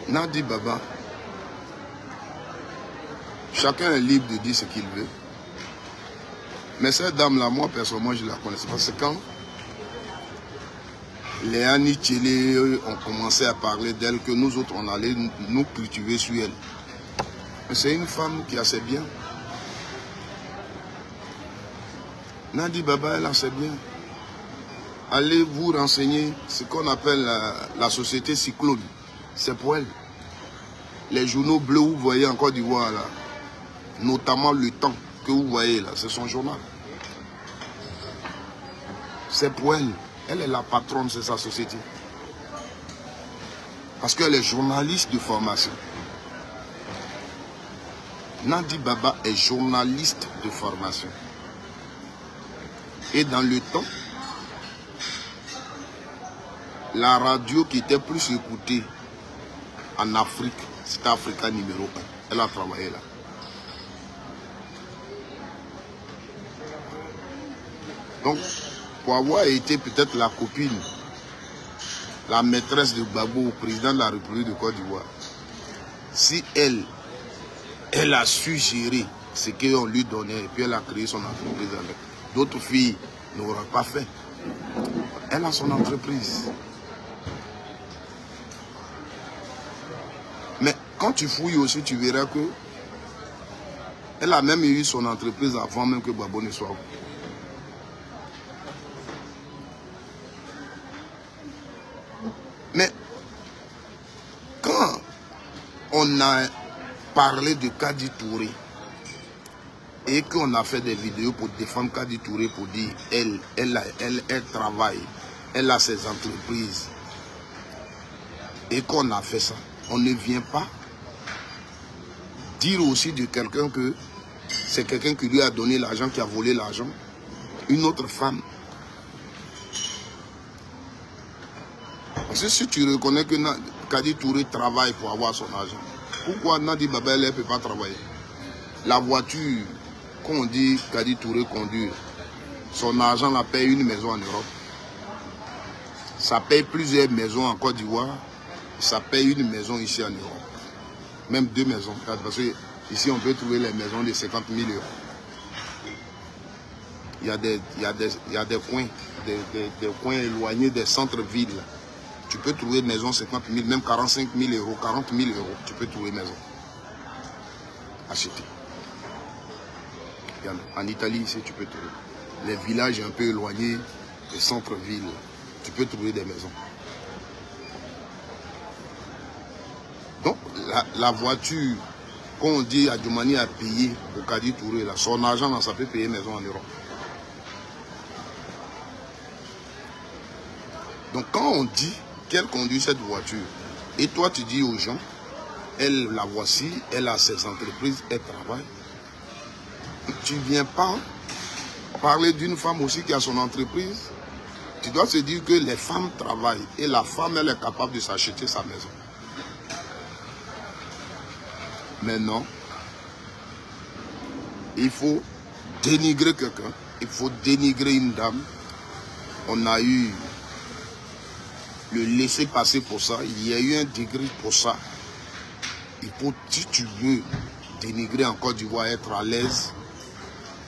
Nadi Baba, chacun est libre de dire ce qu'il veut. Mais cette dame-là, moi, personnellement, je la connais. Parce que quand les Annie Tchélé ont commencé à parler d'elle, que nous autres, on allait nous cultiver sur elle. Mais c'est une femme qui a ses biens. Nadi Baba, elle a ses biens. Allez vous renseigner ce qu'on appelle la société Cyclone. C'est pour elle. Les journaux bleus, vous voyez en Côte d'Ivoire, là, notamment Le Temps que vous voyez là, c'est son journal. C'est pour elle. Elle est la patronne de sa société. Parce qu'elle est journaliste de formation. Nadi Baba est journaliste de formation. Et dans Le Temps, la radio qui était plus écoutée en Afrique, c'était Africa numéro 1. Elle a travaillé là. Donc, pour avoir été peut-être la copine, la maîtresse de Gbagbo, président de la République de Côte d'Ivoire, si elle a su gérer ce qu'on lui donnait, et puis elle a créé son entreprise avec. D'autres filles n'auraient pas fait. Elle a son entreprise. Mais quand tu fouilles aussi, tu verras que elle a même eu son entreprise avant même que Gbagbo ne soit. Mais quand on a parlé de Kadi Touré et qu'on a fait des vidéos pour défendre Kadi Touré, pour dire elle travaille, elle a ses entreprises, et qu'on a fait ça, on ne vient pas dire aussi de quelqu'un que c'est quelqu'un qui lui a donné l'argent, qui a volé l'argent, une autre femme. Parce que si tu reconnais que Kadi Touré travaille pour avoir son argent, pourquoi Nadi Baba elle ne peut pas travailler? La voiture qu'on dit Kadi Touré conduit, son argent la paye une maison en Europe. Ça paye plusieurs maisons en Côte d'Ivoire. Ça paye une maison ici en Europe. Même 2 maisons. Parce que ici on peut trouver les maisons de 50 000 euros. Il y a des coins, des coins éloignés des centres-villes. Tu peux trouver une maison 50 000, même 45 000 euros, 40 000 euros. Tu peux trouver une maison. Acheter. En Italie, ici, tu peux trouver. Les villages un peu éloignés des centres-villes, tu peux trouver des maisons. Donc, la voiture qu'on dit à Djoumani a payé au Kadi Touré, là, son argent, ça peut payer une maison en Europe. Donc, quand on dit qu'elle conduit cette voiture, et toi, tu dis aux gens, elle, la voici, elle a ses entreprises, elle travaille. Tu ne viens pas parler d'une femme aussi qui a son entreprise. Tu dois se dire que les femmes travaillent et la femme, elle est capable de s'acheter sa maison. Mais non, il faut dénigrer quelqu'un, il faut dénigrer une dame. On a eu le laisser passer pour ça, il y a eu un degré pour ça. Il faut, si tu veux dénigrer en Côte d'Ivoire, être à l'aise,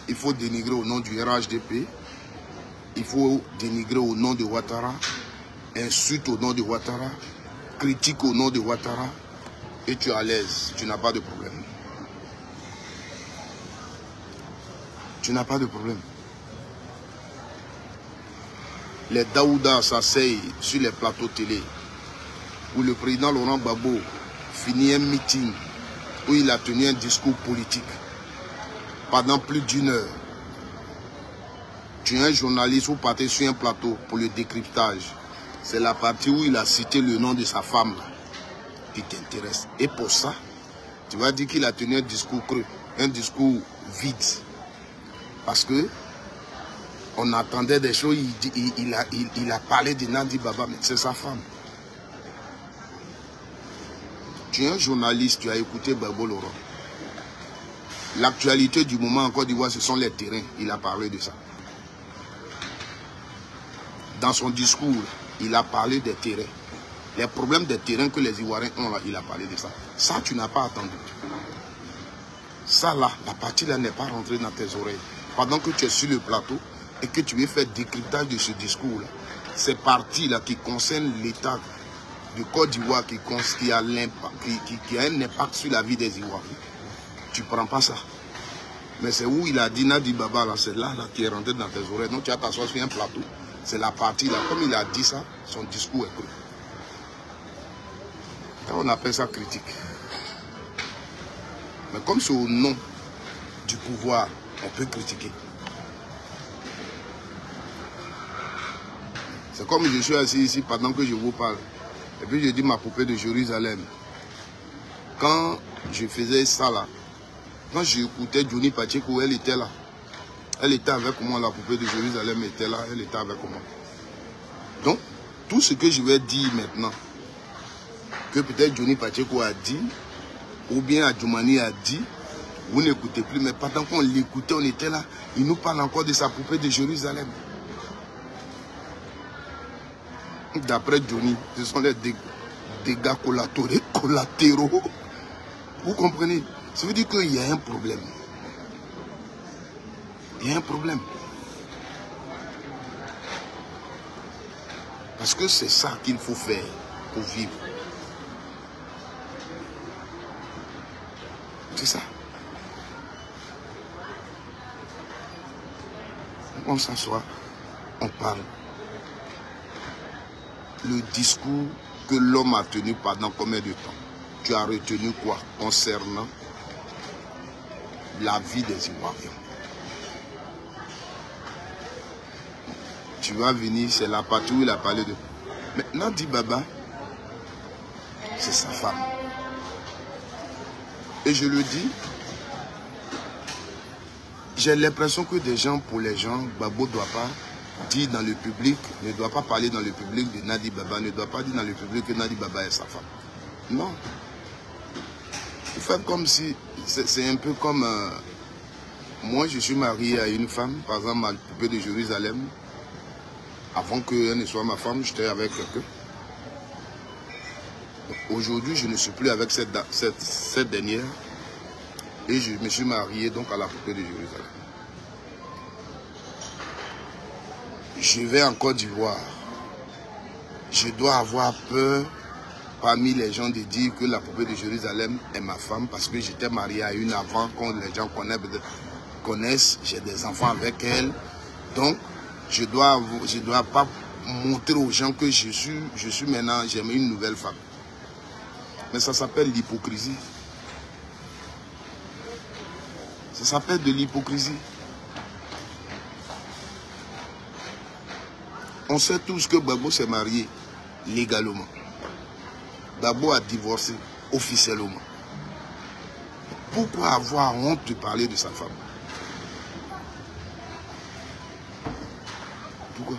il faut dénigrer au nom du RHDP, il faut dénigrer au nom de Ouattara, insulte au nom de Ouattara, critique au nom de Ouattara, et tu es à l'aise, tu n'as pas de problème. Tu n'as pas de problème. Les Daouda s'asseyent sur les plateaux télé, où le président Laurent Gbagbo finit un meeting, où il a tenu un discours politique pendant plus d'1 heure. Tu es un journaliste, vous partez sur un plateau pour le décryptage. C'est la partie où il a cité le nom de sa femme là, qui t'intéresse. Et pour ça, tu vas dire qu'il a tenu un discours creux, un discours vide. Parce que on attendait des choses, il a parlé de Nadi Baba, mais c'est sa femme. Tu es un journaliste, tu as écouté Gbagbo Laurent. L'actualité du moment en Côte d'Ivoire, ce sont les terrains. Il a parlé de ça. Dans son discours, il a parlé des terrains. Les problèmes des terrains que les Ivoiriens ont là, il a parlé de ça. Ça, tu n'as pas attendu. Ça là, la partie là n'est pas rentrée dans tes oreilles. Pendant que tu es sur le plateau et que tu veux faire décryptage de ce discours-là, ces parties-là qui concernent l'État de Côte d'Ivoire qui a un impact sur la vie des Ivoiriens, tu ne prends pas ça. Mais c'est où il a dit Nadi Baba, là, c'est là qui est rentré dans tes oreilles. Donc tu vas t'asseoir sur un plateau. C'est la partie là. Comme il a dit ça, son discours est cru. On appelle ça critique. Mais comme c'est au nom du pouvoir, on peut critiquer. C'est comme je suis assis ici pendant que je vous parle. Et puis je dis ma poupée de Jérusalem. Quand je faisais ça là, quand j'écoutais Johnny Pacheco, elle était là. Elle était avec moi, la poupée de Jérusalem était là, elle était avec moi. Donc, tout ce que je vais dire maintenant, que peut-être Johnny Pacheco a dit, ou bien Adjoumani a dit, vous n'écoutez plus, mais pendant qu'on l'écoutait, on était là, il nous parle encore de sa poupée de Jérusalem. D'après Johnny, ce sont les dégâts collatéraux. Vous comprenez? Ça veut dire qu'il y a un problème. Il y a un problème. Parce que c'est ça qu'il faut faire pour vivre. C'est ça. On s'assoit, on parle. Le discours que l'homme a tenu pendant combien de temps? Tu as retenu quoi concernant la vie des Ivoiriens? Tu vas venir, c'est la partie où il a parlé de... Maintenant, Nadi Baba, c'est sa femme. Et je le dis, j'ai l'impression que des gens, pour les gens, Gbagbo ne doit pas dire dans le public, ne doit pas parler dans le public de Nadi Baba, ne doit pas dire dans le public que Nadi Baba est sa femme. Non. Vous faites comme si, c'est un peu comme... moi, je suis marié à une femme, par exemple, ma poupée de Jérusalem. Avant qu'elle ne soit ma femme, j'étais avec quelqu'un. Aujourd'hui, je ne suis plus avec cette dernière. Et je me suis marié donc à la poupée de Jérusalem. Je vais en Côte d'Ivoire. Je dois avoir peur parmi les gens de dire que la poupée de Jérusalem est ma femme parce que j'étais marié à une avant, quand les gens connaissent, j'ai des enfants avec elle. Donc, je ne dois pas montrer aux gens que je suis maintenant, j'ai une nouvelle femme. Mais ça s'appelle l'hypocrisie. Ça s'appelle de l'hypocrisie. On sait tous que Gbagbo s'est marié légalement. Gbagbo a divorcé officiellement. Pourquoi avoir honte de parler de sa femme? Pourquoi?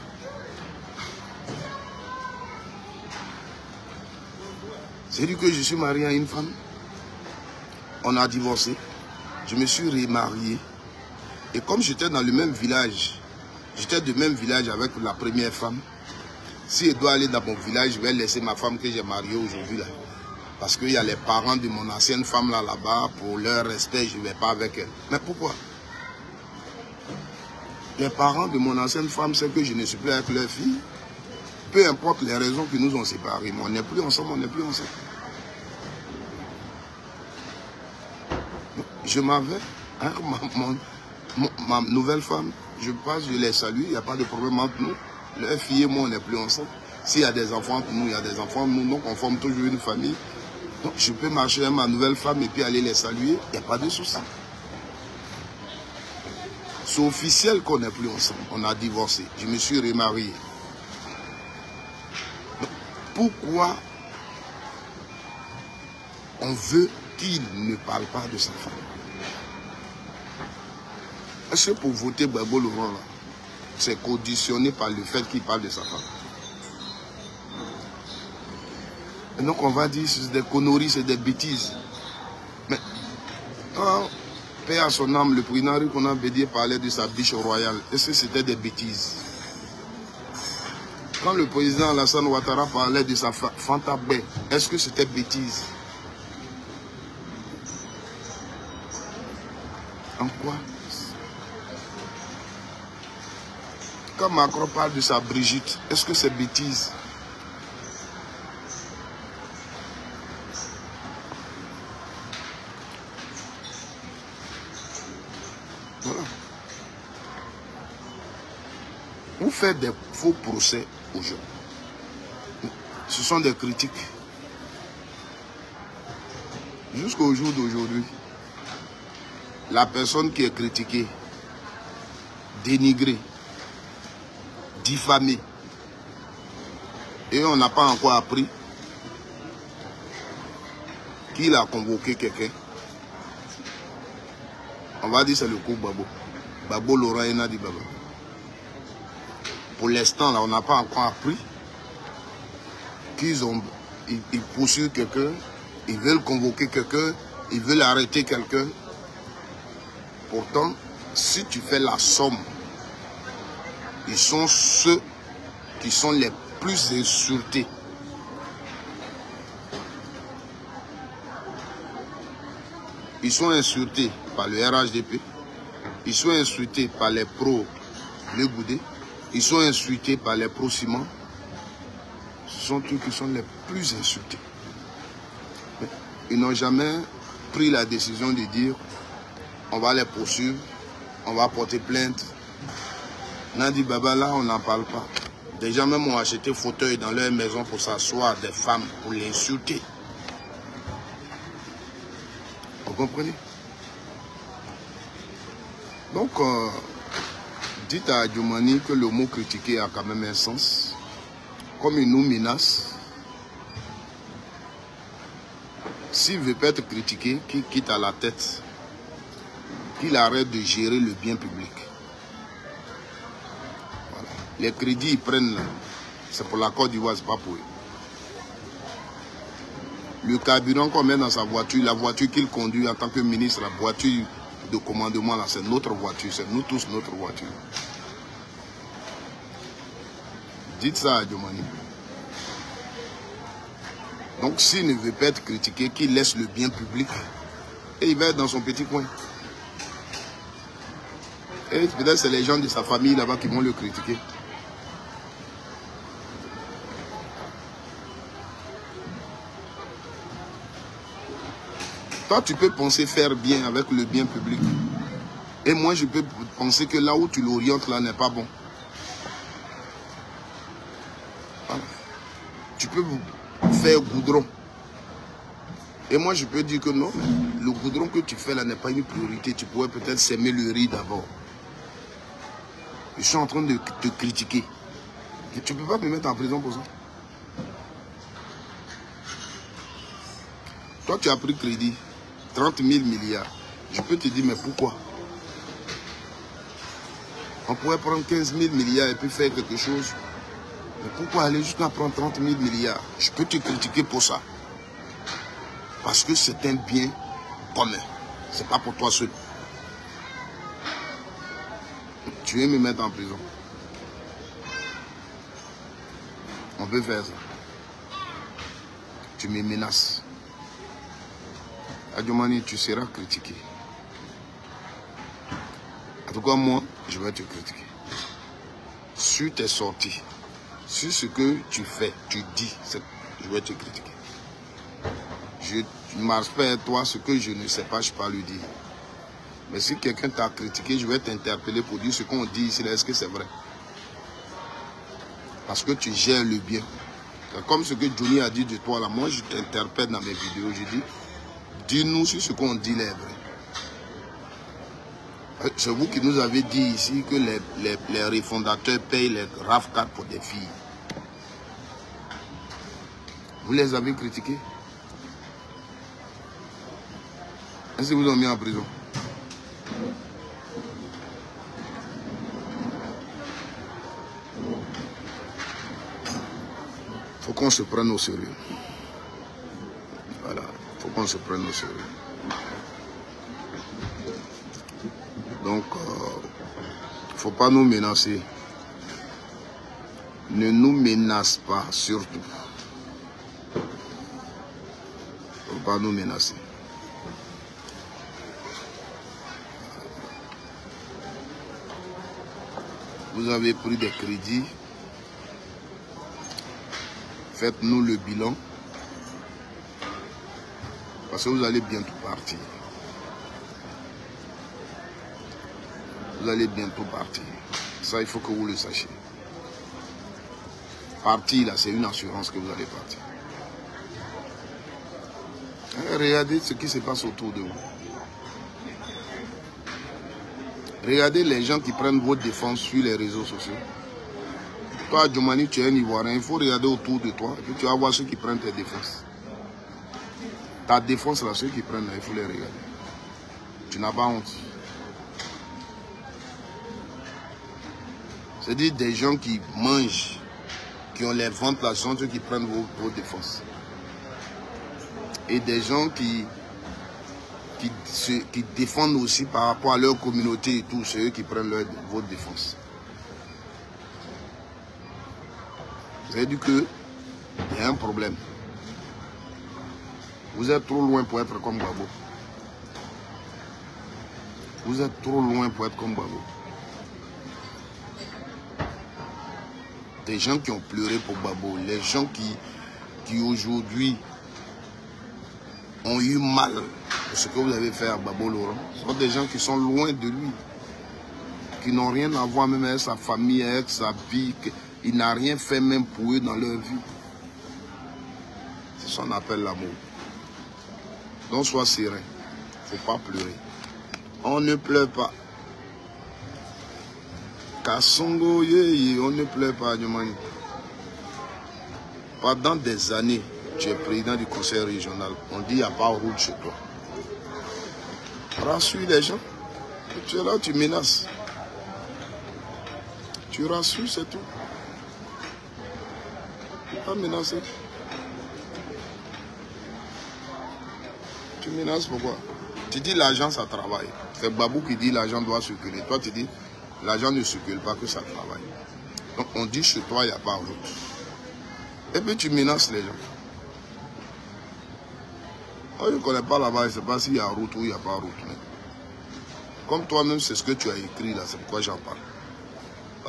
C'est-à-dire que je suis marié à une femme, on a divorcé, je me suis remarié, et comme j'étais dans le même village, j'étais du même village avec la première femme, si elle doit aller dans mon village, je vais laisser ma femme que j'ai mariée aujourd'hui là. Parce qu'il y a les parents de mon ancienne femme là-bas, pour leur respect, je ne vais pas avec elle. Mais pourquoi? Les parents de mon ancienne femme savent que je ne suis plus avec leur fille. Peu importe les raisons qui nous ont séparés. Mais on n'est plus ensemble, on n'est plus ensemble. Je m'en vais avec ma nouvelle femme. Je passe, je les salue, il n'y a pas de problème entre nous. Leur fille et moi, on n'est plus ensemble. S'il y a des enfants entre nous, il y a des enfants entre nous. Donc on forme toujours une famille. Donc je peux marcher avec ma nouvelle femme et puis aller les saluer. Il n'y a pas de souci. C'est officiel qu'on n'est plus ensemble. On a divorcé. Je me suis remarié. Donc, pourquoi on veut qu'il ne parle pas de sa femme? Est-ce que pour voter Gbagbo Laurent, c'est conditionné par le fait qu'il parle de sa femme? Et donc on va dire que c'est des conneries, c'est des bêtises. Mais quand paix à son âme, le président Rikonan Bédié parlait de sa biche royale, est-ce que c'était des bêtises? Quand le président Alassane Ouattara parlait de sa Fanta Bay, est-ce que c'était bêtise? En quoi? Quand Macron parle de sa Brigitte, est-ce que c'est bêtise? Voilà. Vous faites des faux procès aux gens. Ce sont des critiques. Jusqu'au jour d'aujourd'hui, la personne qui est critiquée, dénigrée, diffamée, et on n'a pas encore appris qu'il a convoqué quelqu'un. On va dire c'est le coup Babo. Babo Laurent Enadi Baba. Pour l'instant, là, on n'a pas encore appris qu'ils poursuivent quelqu'un, ils veulent convoquer quelqu'un, ils veulent arrêter quelqu'un. Pourtant, si tu fais la somme, ils sont ceux qui sont les plus insultés. Ils sont insultés par le RHDP, ils sont insultés par les pros-Le Goudé, ils sont insultés par les pros-Ciment. Ce sont eux qui sont les plus insultés. Ils n'ont jamais pris la décision de dire on va les poursuivre, on va porter plainte. Nadi Baba, là, on n'en parle pas. Des gens même ont acheté fauteuil dans leur maison pour s'asseoir, des femmes, pour l'insulter. Vous comprenez? Donc, dites à Dioumani que le mot critiquer a quand même un sens. Comme il nous menace, s'il ne veut pas être critiqué, qu'il quitte à la tête, qu'il arrête de gérer le bien public. Voilà. Les crédits, ils prennent là. C'est pour la Côte d'Ivoire, c'est pas pour eux. Le carburant qu'on met dans sa voiture, la voiture qu'il conduit en tant que ministre, la voiture de commandement, là, c'est notre voiture, c'est nous tous notre voiture. Dites ça à Dioumani. Donc s'il ne veut pas être critiqué, qu'il laisse le bien public et il va être dans son petit coin. Et peut-être c'est les gens de sa famille là-bas qui vont le critiquer. Toi, tu peux penser faire bien avec le bien public. Et moi, je peux penser que là où tu l'orientes, là, n'est pas bon. Voilà. Tu peux faire goudron. Et moi, je peux dire que non, le goudron que tu fais là n'est pas une priorité. Tu pourrais peut-être s'aimer le riz d'abord. Je suis en train de te critiquer. Et tu ne peux pas me mettre en prison pour ça. Toi, tu as pris crédit. 30 000 milliards. Je peux te dire, mais pourquoi? On pourrait prendre 15 000 milliards et puis faire quelque chose. Mais pourquoi aller jusqu'à prendre 30 000 milliards? Je peux te critiquer pour ça. Parce que c'est un bien commun. Ce n'est pas pour toi seul. Tu veux me mettre en prison. On peut faire ça. Tu me menaces. Dioumani, tu seras critiqué. En tout cas, moi, je vais te critiquer. Sur tes sorties, sur ce que tu fais, tu dis, je vais te critiquer. Je ne marche pas avec toi, ce que je ne sais pas, je ne peux pas le dire. Mais si quelqu'un t'a critiqué, je vais t'interpeller pour dire ce qu'on dit ici, est-ce que c'est vrai? Parce que tu gères le bien. Comme ce que Johnny a dit de toi, là, moi je t'interpelle dans mes vidéos, je dis, dis-nous si ce qu'on dit est vrai. C'est vous qui nous avez dit ici que les refondateurs payent les RAV4 pour des filles. Vous les avez critiqués? Est-ce que vous ont mis en prison? Il faut qu'on se prenne au sérieux. Voilà, il faut qu'on se prenne au sérieux. Donc, il ne faut pas nous menacer. Ne nous menace pas, surtout. Il ne faut pas nous menacer. Vous avez pris des crédits. Faites-nous le bilan. Parce que vous allez bientôt partir. Vous allez bientôt partir. Ça, il faut que vous le sachiez. Partir, là, c'est une assurance que vous allez partir. Regardez ce qui se passe autour de vous. Regardez les gens qui prennent votre défense sur les réseaux sociaux. Toi, Djomani, tu es un Ivoirien. Il faut regarder autour de toi. Et puis tu vas voir ceux qui prennent tes défenses. Ta défense, là, ceux qui prennent, là, il faut les regarder. Tu n'as pas honte. C'est-à-dire des gens qui mangent, qui ont les ventres là, sont ceux qui prennent vos défenses. Et des gens qui défendent aussi par rapport à leur communauté et tout, c'est eux qui prennent votre défense. Vous avez dit qu'il y a un problème. Vous êtes trop loin pour être comme Gbagbo. Vous êtes trop loin pour être comme Gbagbo. Des gens qui ont pleuré pour Gbagbo, les gens qui aujourd'hui ont eu mal pour ce que vous avez fait à Gbagbo Laurent, ce sont des gens qui sont loin de lui, qui n'ont rien à voir même avec sa famille, avec sa vie, il n'a rien fait même pour eux dans leur vie. C'est ce qu'on appelle l'amour. Donc sois serein, il ne faut pas pleurer. On ne pleure pas. Kassongo, on ne pleure pas, Djomani. Pendant des années, tu es président du conseil régional. On dit qu'il n'y a pas de route chez toi. Rassure les gens. Tu es là, tu menaces. Tu rassures, c'est tout. Tu ne peux pas menacer. Tu menaces pourquoi? Tu dis l'argent, ça travaille. C'est Babou qui dit l'argent doit circuler. Toi, tu dis l'argent ne circule pas, que ça travaille. Donc, on dit chez toi, il n'y a pas de route. Et puis, tu menaces les gens. Moi, je ne connais pas là-bas, je ne sais pas s'il y a route ou il n'y a pas route. Mais comme toi-même, c'est ce que tu as écrit là, c'est pourquoi j'en parle.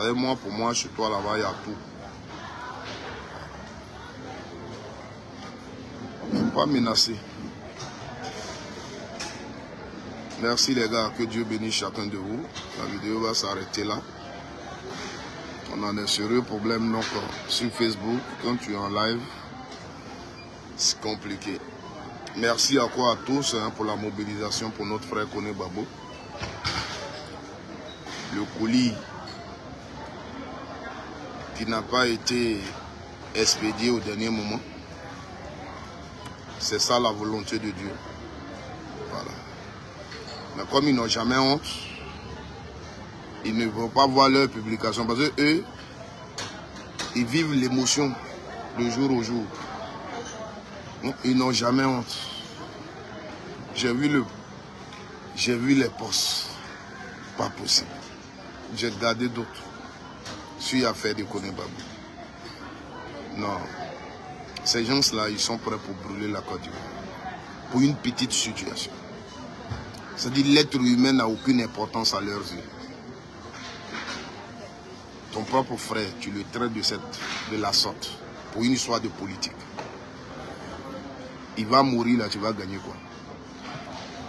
Et moi, pour moi, chez toi là-bas, il y a tout. Il ne faut pas menacer. Merci les gars, que Dieu bénisse chacun de vous. La vidéo va s'arrêter là. On a un sérieux problème donc sur Facebook. Quand tu es en live, c'est compliqué. Merci à tous pour la mobilisation pour notre frère Kone Gbagbo. Le colis qui n'a pas été expédié au dernier moment. C'est ça la volonté de Dieu. Voilà. Mais comme ils n'ont jamais honte, ils ne vont pas voir leur publication parce que eux, ils vivent l'émotion de jour au jour. Donc, ils n'ont jamais honte. J'ai vu les postes. Pas possible. J'ai gardé d'autres. Sur l'affaire de Kone Gbagbo. Non. Ces gens-là, ils sont prêts pour brûler la Côte d'Ivoire. Pour une petite situation. C'est-à-dire l'être humain n'a aucune importance à leurs yeux. Ton propre frère, tu le traites de la sorte. Pour une histoire de politique. Il va mourir là, tu vas gagner quoi?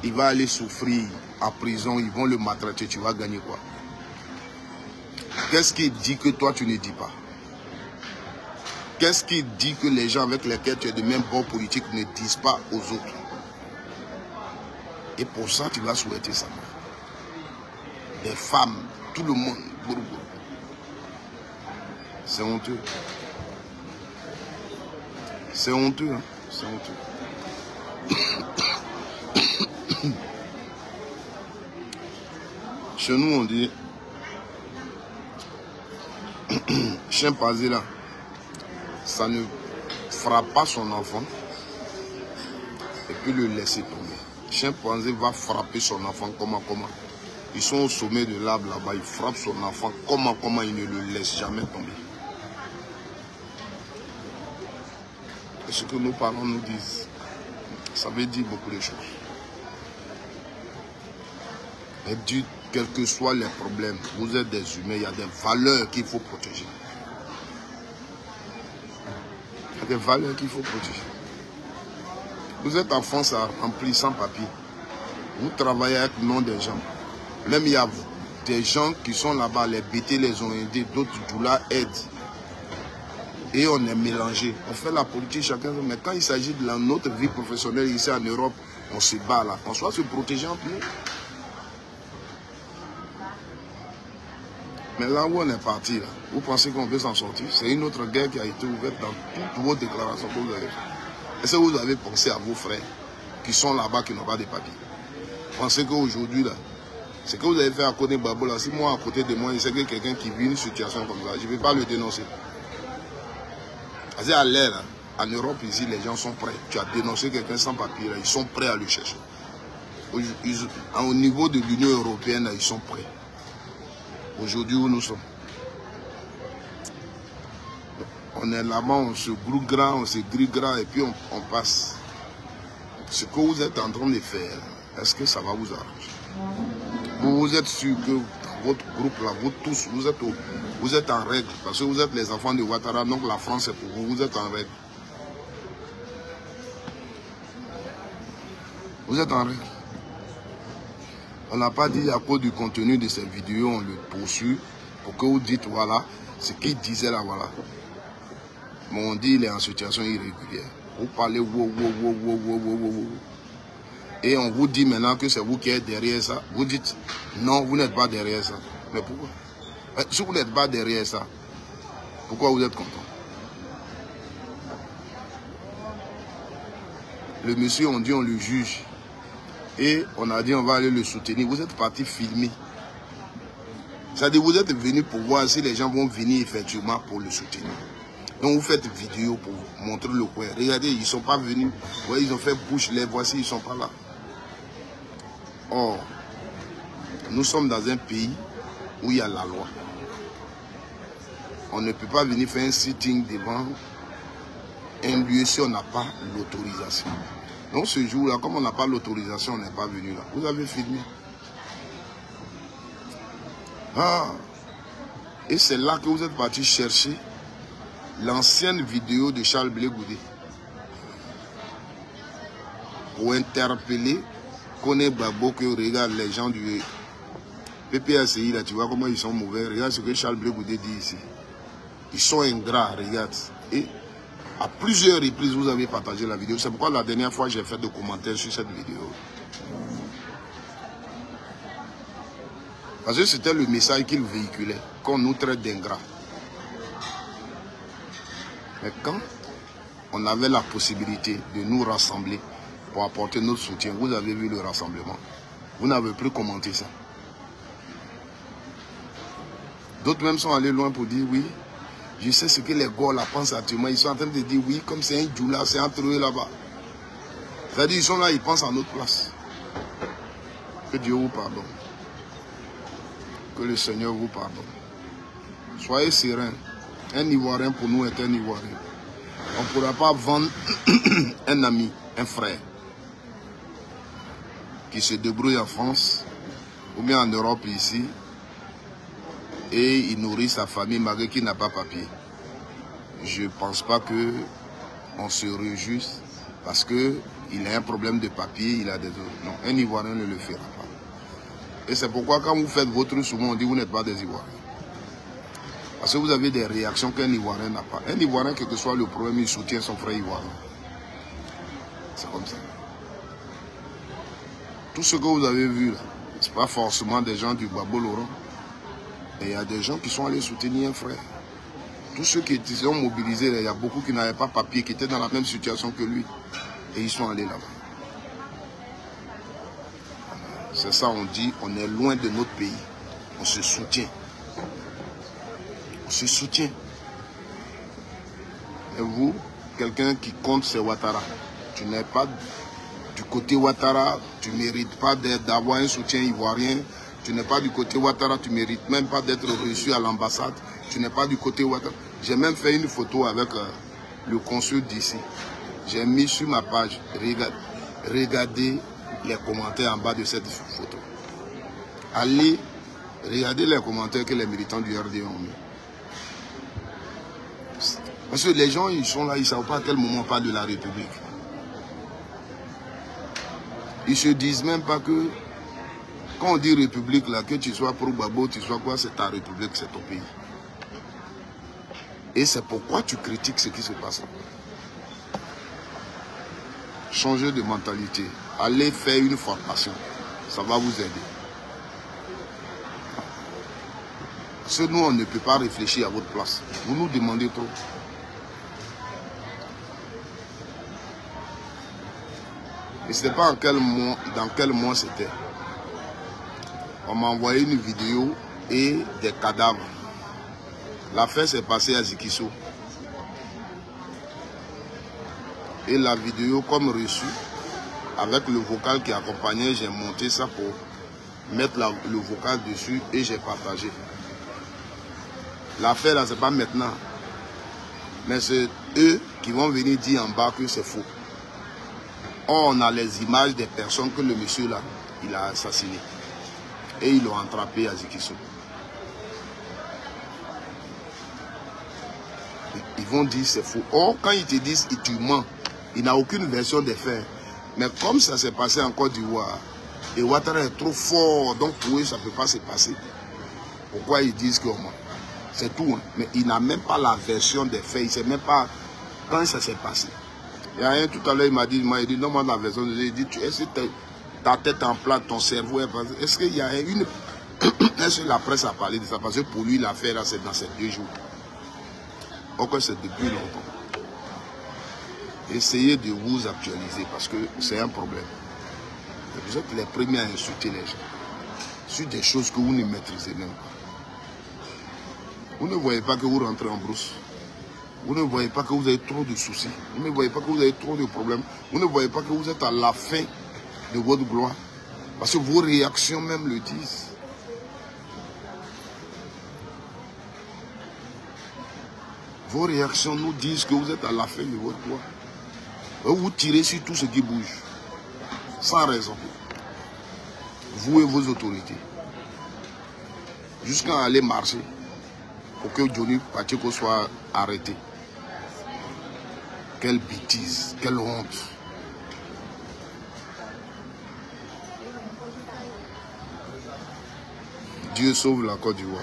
Il va aller souffrir à prison, ils vont le maltraiter, tu vas gagner quoi? Qu'est-ce qui dit que toi tu ne dis pas? Qu'est-ce qui dit que les gens avec lesquels tu es de même bord politique ne disent pas aux autres? Et pour ça, tu vas souhaiter ça. Des femmes, tout le monde. C'est honteux. C'est honteux, hein? C'est honteux. Chez nous, on dit chimpanzé là, ça ne frappe pas son enfant et puis le laisser tomber. Chimpanzé va frapper son enfant comment? Ils sont au sommet de l'arbre là-bas, ils frappent son enfant comment? Ils ne le laissent jamais tomber. Et ce que nos parents nous disent, ça veut dire beaucoup de choses. Et dit, quels que soient les problèmes, vous êtes des humains, il y a des valeurs qu'il faut protéger. Il y a des valeurs qu'il faut protéger. Vous êtes en France à remplir sans papier. Vous travaillez avec le nom des gens. Même il y a des gens qui sont là-bas, les BT les ont aidés, d'autres douleurs aident. Et on est mélangé. On fait la politique chacun. Mais quand il s'agit de notre vie professionnelle ici en Europe, on se bat là. On doit se protéger entre nous. Mais là où on est parti, là, vous pensez qu'on peut s'en sortir? C'est une autre guerre qui a été ouverte dans toutes vos déclarations que vous avez faites. Est-ce que vous avez pensé à vos frères qui sont là-bas, qui n'ont pas de papiers? Pensez qu'aujourd'hui, là, ce que vous avez fait à côté de Babo, là, si moi, à côté de moi, il sait que quelqu'un qui vit une situation comme ça, je ne vais pas le dénoncer. À l'air, en Europe, ici, les gens sont prêts. Tu as dénoncé quelqu'un sans papier, là, ils sont prêts à le chercher. Au niveau de l'Union européenne, là, ils sont prêts. Aujourd'hui, où nous sommes, on est là-bas, on se groupe grand, on se grille grand, et puis on passe. Ce que vous êtes en train de faire, est-ce que ça va vous arranger? Vous êtes sûr que dans votre groupe, là, vous tous, vous êtes en règle, parce que vous êtes les enfants de Ouattara, donc la France est pour vous, vous êtes en règle. Vous êtes en règle. On n'a pas dit à cause du contenu de cette vidéo, on le poursuit pour que vous dites, voilà, ce qu'il disait là, voilà. Mais on dit, il est en situation irrégulière. Vous parlez, wow. Et on vous dit maintenant que c'est vous qui êtes derrière ça. Vous dites, non, vous n'êtes pas derrière ça. Mais pourquoi? Si vous n'êtes pas derrière ça, pourquoi vous êtes content? Le monsieur, on dit, on le juge. Et on a dit, on va aller le soutenir. Vous êtes parti filmer. C'est-à-dire, vous êtes venu pour voir si les gens vont venir effectivement pour le soutenir. Donc, vous faites vidéo pour montrer le coin. Regardez, ils ne sont pas venus. Ouais, ils ont fait bouche, les voici, ils ne sont pas là. Or, nous sommes dans un pays où il y a la loi. On ne peut pas venir faire un sitting devant un lieu si on n'a pas l'autorisation. Donc ce jour-là, comme on n'a pas l'autorisation, on n'est pas venu là. Vous avez filmé. Ah. Et c'est là que vous êtes parti chercher l'ancienne vidéo de Charles Blé Goudé pour interpeller Kone Babo que regarde les gens du PPACI là, tu vois comment ils sont mauvais. Regarde ce que Charles Blé Goudé dit ici. Ils sont ingrats, regarde. Et à plusieurs reprises, vous avez partagé la vidéo. C'est pourquoi la dernière fois, j'ai fait des commentaires sur cette vidéo. Parce que c'était le message qu'il véhiculait, qu'on nous traite d'ingrats. Mais quand on avait la possibilité de nous rassembler pour apporter notre soutien, vous avez vu le rassemblement. Vous n'avez plus commenté ça. D'autres même sont allés loin pour dire oui. Je sais ce que les gars là pensent actuellement. Ils sont en train de dire oui, comme c'est un djoula, c'est entre eux là-bas. C'est-à-dire ils sont là, ils pensent à notre place. Que Dieu vous pardonne. Que le Seigneur vous pardonne. Soyez sereins. Un Ivoirien pour nous est un Ivoirien. On ne pourra pas vendre un ami, un frère, qui se débrouille en France ou bien en Europe ici, et il nourrit sa famille malgré qu'il n'a pas papier. Je ne pense pas qu'on se réjouisse parce qu'il a un problème de papier, il a des autres. Non, un Ivoirien ne le fera pas. Et c'est pourquoi quand vous faites votre souvent, on dit que vous n'êtes pas des Ivoiriens. Parce que vous avez des réactions qu'un Ivoirien n'a pas. Un Ivoirien, quel que soit le problème, il soutient son frère Ivoirien. C'est comme ça. Tout ce que vous avez vu là, ce n'est pas forcément des gens du Babo Laurent. Et il y a des gens qui sont allés soutenir un frère. Tous ceux qui étaient mobilisés, il y a beaucoup qui n'avaient pas papier, qui étaient dans la même situation que lui. Et ils sont allés là-bas. C'est ça, on dit, on est loin de notre pays. On se soutient. On se soutient. Et vous, quelqu'un qui compte, c'est Ouattara. Tu n'es pas du côté Ouattara, tu ne mérites pas d'avoir un soutien ivoirien. Tu n'es pas du côté Ouattara, tu ne mérites même pas d'être reçu à l'ambassade. Tu n'es pas du côté Ouattara. J'ai même fait une photo avec le consul d'ici. J'ai mis sur ma page, regardez les commentaires en bas de cette photo. Allez, regardez les commentaires que les militants du RD ont mis. Parce que les gens, ils sont là, ils ne savent pas à quel moment on parle de la République. Ils ne se disent même pas que, quand on dit République, là, que tu sois pro Babo, tu sois quoi, c'est ta République, c'est ton pays. Et c'est pourquoi tu critiques ce qui se passe là. Changez de mentalité. Allez faire une formation. Ça va vous aider. Parce que nous, on ne peut pas réfléchir à votre place. Vous nous demandez trop. Et ce n'était pas dans quel mois c'était. On m'a envoyé une vidéo et des cadavres. L'affaire s'est passée à Zikiso. Et la vidéo, comme reçu, avec le vocal qui accompagnait, j'ai monté ça pour mettre le vocal dessus et j'ai partagé. L'affaire là, c'est pas maintenant. Mais c'est eux qui vont venir dire en bas que c'est faux. Or, on a les images des personnes que le monsieur là, il a assassinées. Et ils l'ont attrapé à Zikiso. Ils vont dire c'est faux. Or, quand ils te disent que tu mens, il n'a aucune version des faits. Mais comme ça s'est passé en Côte d'Ivoire, et Ouattara est trop fort, donc pour eux, ça ne peut pas se passer. Pourquoi ils disent qu'on ment? C'est tout. Hein. Mais il n'a même pas la version des faits. Il ne sait même pas quand ça s'est passé. Il y a un tout à l'heure, il m'a dit, non, moi, la version, j'ai dit, est-ce que ta tête en plat, ton cerveau est passé? Est-ce qu'il y a une... Est-ce que la presse a parlé de ça? Parce que pour lui, l'affaire, là, c'est dans ces 2 jours. Donc, c'est depuis longtemps. Essayez de vous actualiser parce que c'est un problème. Vous êtes les premiers à insulter les gens sur des choses que vous ne maîtrisez même pas. Vous ne voyez pas que vous rentrez en brousse. Vous ne voyez pas que vous avez trop de soucis. Vous ne voyez pas que vous avez trop de problèmes. Vous ne voyez pas que vous êtes à la fin de votre gloire. Parce que vos réactions même le disent. Vos réactions nous disent que vous êtes à la fin de votre gloire. Vous tirez sur tout ce qui bouge. Sans raison. Vous et vos autorités. Jusqu'à aller marcher pour que Johnny Pacheco soit arrêté. Quelle bêtise, quelle honte. Dieu sauve la Côte d'Ivoire.